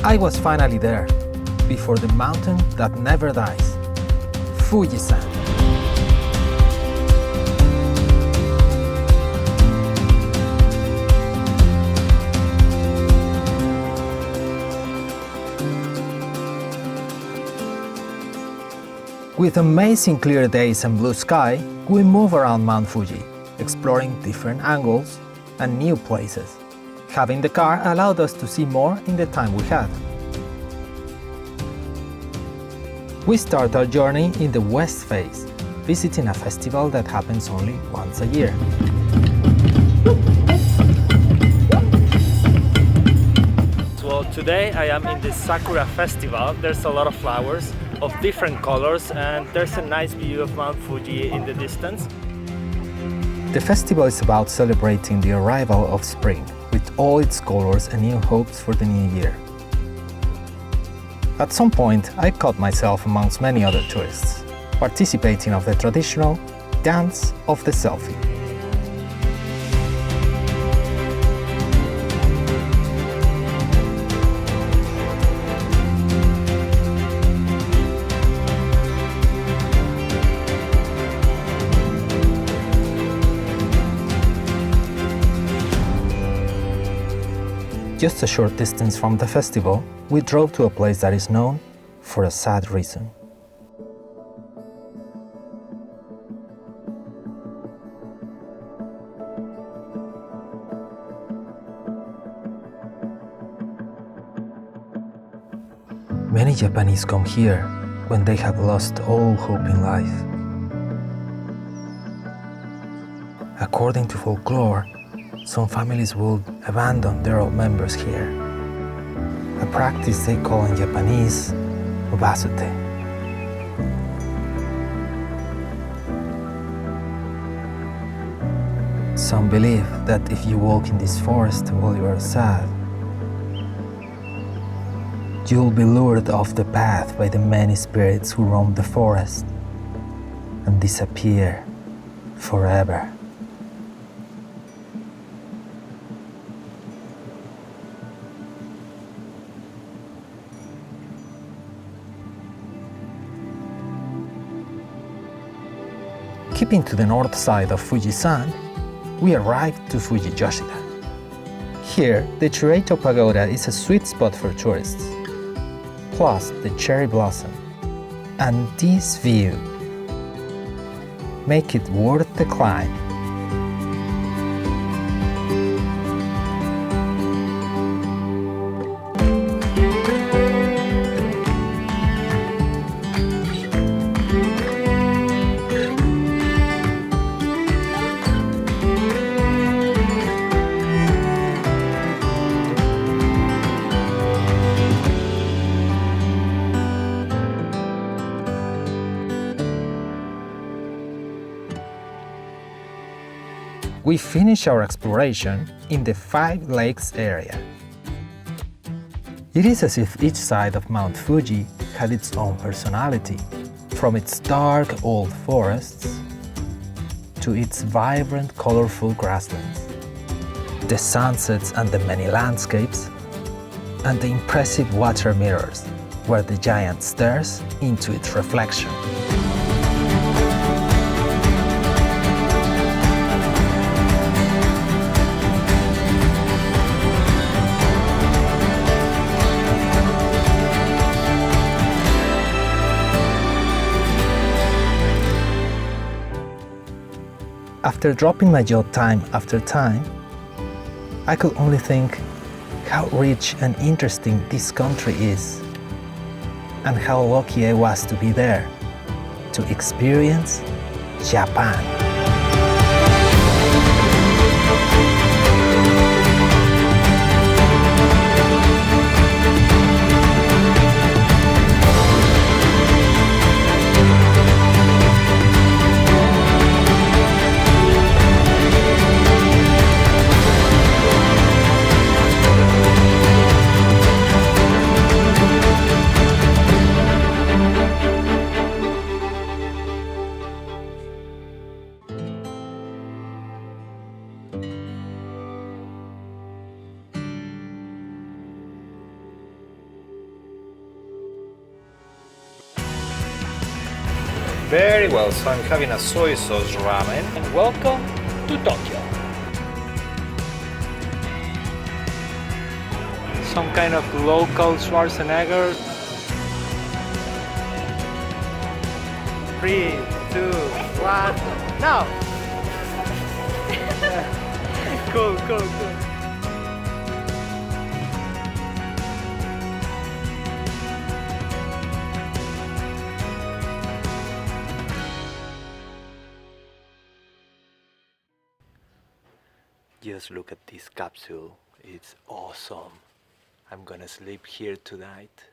I was finally there, before the mountain that never dies, Fujisan. With amazing clear days and blue sky, we move around Mount Fuji, exploring different angles and new places. Having the car allowed us to see more in the time we had. We start our journey in the west face, visiting a festival that happens only once a year. Well, today I am in the Sakura Festival. There's a lot of flowers of different colors and there's a nice view of Mount Fuji in the distance. The festival is about celebrating the arrival of spring, with all its colors and new hopes for the new year. At some point, I caught myself amongst many other tourists, participating of the traditional dance of the selfie. Just a short distance from the festival, we drove to a place that is known for a sad reason. Many Japanese come here when they have lost all hope in life. According to folklore, some families will abandon their old members here, a practice they call in Japanese obasute. Some believe that if you walk in this forest while you are sad, you'll be lured off the path by the many spirits who roam the forest and disappear forever. Keeping to the north side of Fujisan, we arrived to Fuji Yoshida. Here, the Chureito Pagoda is a sweet spot for tourists, plus the cherry blossom. And this view make it worth the climb. We finish our exploration in the Five Lakes area. It is as if each side of Mount Fuji had its own personality, from its dark old forests to its vibrant, colorful grasslands, the sunsets and the many landscapes, and the impressive water mirrors where the giant stares into its reflection. After dropping my jaw time after time, I could only think how rich and interesting this country is, and how lucky I was to be there, to experience Japan. Very well, so I'm having a soy sauce ramen. And welcome to Tokyo. Some kind of local Schwarzenegger. 3, 2, 1, now! Cool, cool, cool. Just look at this capsule, it's awesome. I'm gonna sleep here tonight.